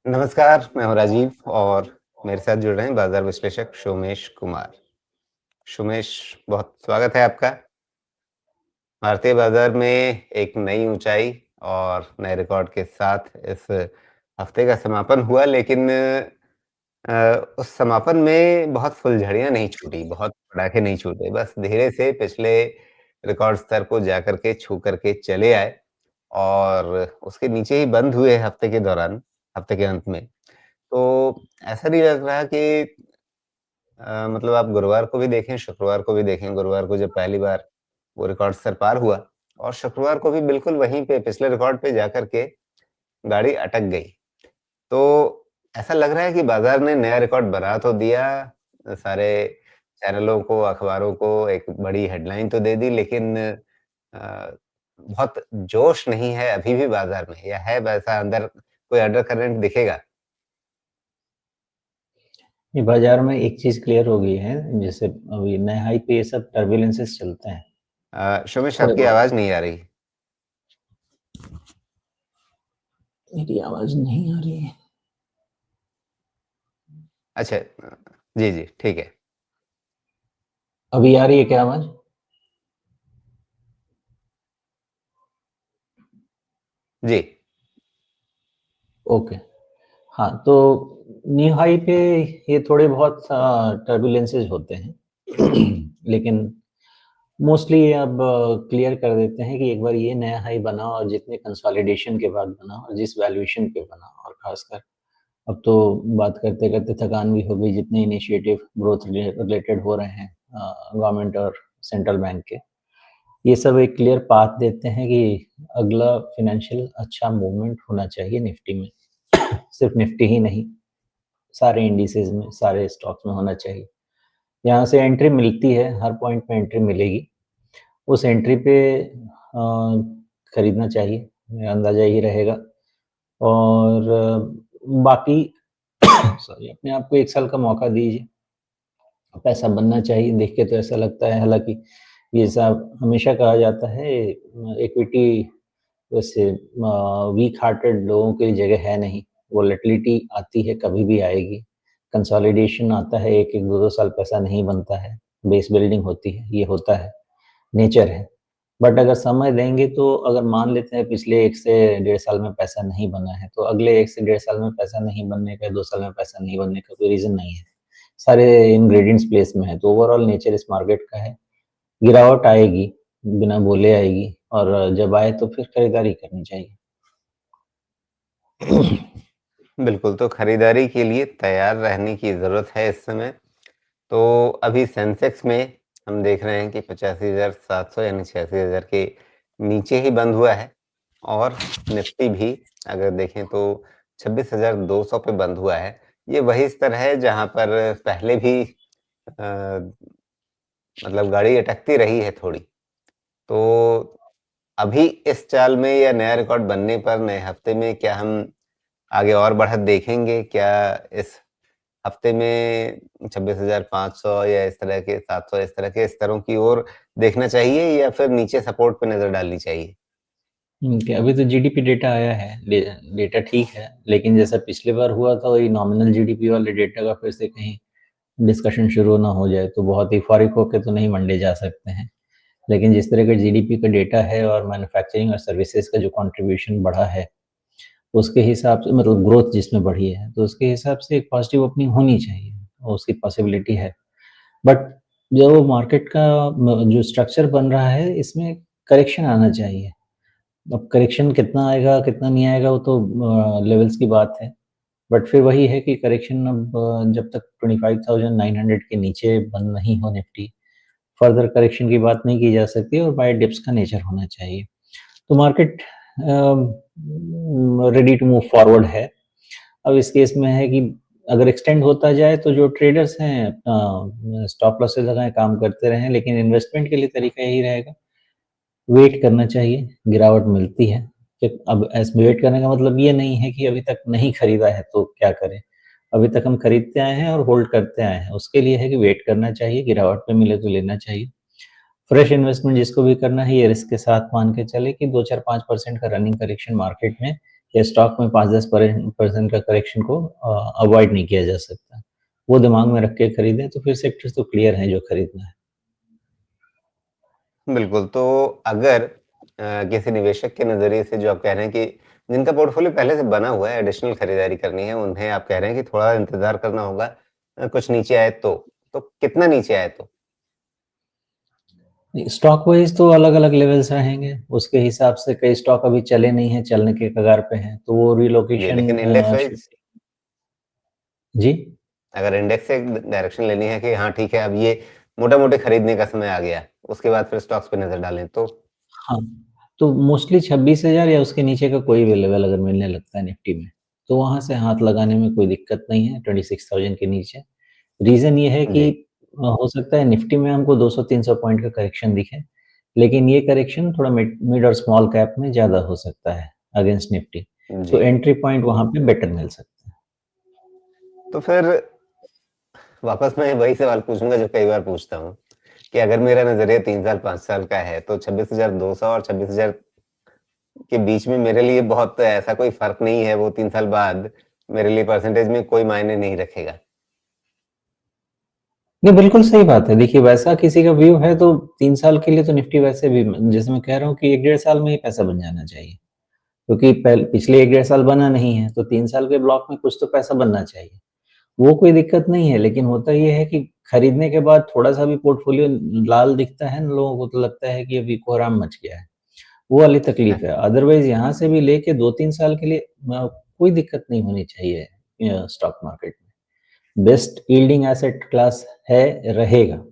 नमस्कार, मैं हूँ राजीव और मेरे साथ जुड़ रहे हैं बाज़ार विश्लेषक सोमेश कुमार। सोमेश, बहुत स्वागत है आपका। भारतीय बाज़ार में एक नई ऊँचाई और नए रिकॉर्ड के साथ इस हफ़्ते का समापन हुआ, लेकिन उस समापन में बहुत फुलझड़ियाँ नहीं छूटी, बहुत पटाखे नहीं छूटे। बस धीरे से पिछले रिकॉर्ड स्तर को जाकर के छू करके चले आए और उसके नीचे ही बंद हुए हफ़्ते के दौरान, हफ़्ते के अंत में। तो ऐसा नहीं लग रहा कि मतलब आप गुरुवार को भी देखें, शुक्रवार को भी देखें, गुरुवार को जब पहली बार वो रिकॉर्ड स्तर पार हुआ और शुक्रवार को भी बिल्कुल वहीं पे पिछले रिकॉर्ड पे जाकर के गाड़ी अटक गई। तो ऐसा लग रहा है कि बाज़ार ने नया रिकॉर्ड बना तो दिया, सारे चैनलों को, अखबारों को एक बड़ी हेडलाइन तो दे दी, लेकिन बहुत जोश नहीं है अभी भी बाज़ार में, या है वैसा अंदर कोई अंडरकरेंट दिखेगा? ये बाजार में एक चीज क्लियर हो गई है, जैसे अभी नए हाई पे ये सब टर्बुलेंसेस चलते हैं। शोमेश, थोड़े आपकी बहुत आवाज़ नहीं आ रही। मेरी आवाज नहीं आ रही है। अच्छा, जी, जी, ठीक है। अभी आ रही है क्या आवाज? जी। ओके। हाँ, तो न्यू हाई पे ये थोड़े बहुत टर्बुलेंसेस होते हैं लेकिन मोस्टली अब क्लियर कर देते हैं कि एक बार ये नया हाई बना और जितने कंसोलिडेशन के बाद बना और जिस वैल्यूएशन पे बना, और खासकर अब तो बात करते-करते थकान भी हो गई, जितने इनिशिएटिव ग्रोथ रिलेटेड हो रहे हैं गवर्नमेंट और सेंट्रल बैंक के। ये सब एक क्लियर पाथ देते हैं कि अगला फाइनेंशियल अच्छा मूवमेंट होना चाहिए निफ्टी में। सिर्फ निफ्टी ही नहीं, सारे इंडिसेस में, सारे स्टॉक्स में होना चाहिए। यहाँ से एंट्री मिलती है, हर पॉइंट पे एंट्री मिलेगी। उस एंट्री पे खरीदना चाहिए, मेरा अंदाज़ा यही रहेगा। और बाकी सॉरी, अपने आप को 1 साल का मौका दीजिए। पैसा बनना चाहिए, देख के तो ऐसा लगता है, हालाँकि ये सब हमेशा कहा जाता है इक्विटी वैसे वीक हार्टेड लोगों के लिए जगह है नहीं। वोलेटिलिटी आती है, कभी भी आएगी। कंसोलिडेशन आता है, 1-1, 2-2 साल पैसा नहीं बनता है। बेस बिल्डिंग होती है, ये होता है, नेचर है। बट अगर समय देंगे तो अगर मान लेते हैं पिछले 1 से डेढ़ साल में पैसा नहीं बना है, तो अगले 1 से डेढ़ साल में पैसा नहीं बनने का, 2 साल में पैसा नहीं बनने का कोई रीज़न नहीं है। सारे इंग्रीडिएंट्स प्लेस में है, तो ओवरऑल नेचर इस मार्केट का है। गिरावट आएगी, बिना बोले आएगी, और जब आए तो फिर खरीदारी करनी चाहिए। बिल्कुल, तो खरीदारी के लिए तैयार रहने की ज़रूरत है इस समय। तो अभी सेंसेक्स में हम देख रहे हैं कि 85,700 यानी 86,000 के नीचे ही बंद हुआ है और निफ्टी भी अगर देखें तो 26,200 पे बंद हुआ है। ये वही स्तर है जहाँ पर पहले भी मतलब गाड़ी अटकती रही है थोड़ी। तो अभी इस चाल में या नया रिकॉर्ड बनने पर नए हफ्ते में क्या हम आगे और बढ़त देखेंगे? क्या इस हफ्ते में 26,500 या इस तरह के 700 इस तरह के स्तरों की ओर देखना चाहिए या फिर नीचे सपोर्ट पे नज़र डालनी चाहिए? क्या अभी तो जीडीपी डेटा आया है, डेटा ठीक है, लेकिन जैसा पिछली बार हुआ था वही नॉमिनल जीडीपी वाले डेटा का फिर से कहीं डिस्कशन शुरू ना हो जाए, तो बहुत यूफोरिक होके तो नहीं मंडे जा सकते हैं। लेकिन जिस तरह का जीडीपी का डेटा है और मैन्युफैक्चरिंग और सर्विसेज का जो कंट्रीब्यूशन बढ़ा है, उसके हिसाब से मतलब ग्रोथ जिसमें बढ़ी है, तो उसके हिसाब से एक पॉजिटिव ओपनिंग होनी चाहिए और उसकी पॉसिबिलिटी है। बट जो मार्केट का जो स्ट्रक्चर बन रहा है, इसमें करेक्शन आना चाहिए। अब करेक्शन कितना आएगा, कितना नहीं आएगा, वो तो लेवल्स की बात है। बट फिर वही है कि करेक्शन अब जब तक 25,900 के नीचे बंद नहीं हो निफ्टी, फर्दर करेक्शन की बात नहीं की जा सकती और बाय डिप्स का नेचर होना चाहिए। तो market ready to move forward है। अब इस केस में है कि अगर एक्सटेंड होता जाए तो जो ट्रेडर्स हैं अपना स्टॉप लॉसेस लगाएँ, काम करते रहें, लेकिन इन्वेस्टमेंट के लिए तरीका यही रहेगा, वेट करना चाहिए, गिरावट मिलती है। फिर अब ऐसे वेट करने का मतलब ये नहीं है कि अभी तक नहीं खरीदा है तो क्या करें? अभी तक हम खरीदते आए हैं और होल्ड करते आए हैं, उसके लिए है कि वेट करना चाहिए, गिरावट पे मिले तो लेना चाहिए। फ्रेश इन्वेस्टमेंट जिसको भी करना है, ये रिस्क के साथ मान के चले कि 2, 4, 5% का रनिंग करेक्शन मार्केट में या स्टॉक में 5-10 परसेंट का करेक्शन को अवॉइड नहीं किया जा सकता। वो दिमाग में रख के खरीदें तो फिर सेक्टर्स तो क्लियर हैं जो खरीदना है। बिल्कुल, तो अगर किसी निवेशक के नज़रिए से जो आप कह रहे हैं कि जिनका पोर्टफ़ोलियो पहले से बना हुआ है, एडिशनल खरीदारी करनी है, उन्हें आप कह रहे हैं कि थोड़ा इंतज़ार करना होगा कुछ नीचे आए तो। तो कितना नीचे आए तो? स्टॉक वाइज़ तो अलग-अलग लेवल्स रहेंगे, उसके हिसाब से कई स्टॉक अभी चले नहीं हैं, चलने के कगार पे हैं, तो वो जी, रिलोकेशन लेकिन इंडेक्स वाइज़ शिफ्ट जी? अगर इंडेक्स से एक डायरेक्शन लेनी है कि हाँ, ठीक है, अब ये मोटा-मोटी खरीदने का समय आ गया, उसके बाद फिर स्टॉक्स पे नज़र डालें तो? हाँ, तो मोस्टली 26,000 या उसके नीचे का कोई भी लेवल अगर मिलने लगता है निफ्टी में, तो वहाँ से हाथ लगाने में कोई दिक्कत नहीं है 26,000 के नीचे। रीज़न ये है कि जी, हो सकता है निफ्टी में हमको 200-300 पॉइंट का करेक्शन दिखे, लेकिन ये करेक्शन थोड़ा मिड मिड और स्मॉल कैप में ज़्यादा हो सकता है अगेंस्ट निफ्टी, तो जी। एंट्री पॉइंट वहाँ पे बेटर मिल सकता है। तो फिर वापस मैं वही सवाल पूछूँगा जो कई बार पूछता हूँ, कि अगर मेरा नज़रिया 3 साल, 5 साल का है, तो 26,200 और 26,000 के बीच में मेरे लिए बहुत ऐसा कोई फ़र्क नहीं है, वो 3 साल बाद मेरे लिए परसेंटेज में कोई मायने नहीं रखेगा। ये बिल्कुल सही बात है। देखिए वैसा किसी का व्यू है तो 3 साल के लिए तो निफ्टी वैसे भी जैसे मैं कह रहा हूँ कि 1 डेढ़ साल में ही पैसा बन जाना चाहिए। क्योंकि पिछले 1 डेढ़ साल बना नहीं है, तो 3 साल के ब्लॉक में कुछ तो पैसा बनना चाहिए। वो कोई दिक्कत नहीं है, लेकिन होता ये है कि खरीदने के बाद थोड़ा-सा भी पोर्टफ़ोलियो लाल दिखता है ना, लोगों को तो लगता है कि अभी कोहराम मच गया है। वो वाली तकलीफ़ है। अदरवाइज़ यहाँ से भी लेके 2-3 साल के लिए कोई दिक्कत नहीं होनी चाहिए स्टॉक मार्केट में। बेस्ट यील्डिंग एसेट क्लास है, रहेगा।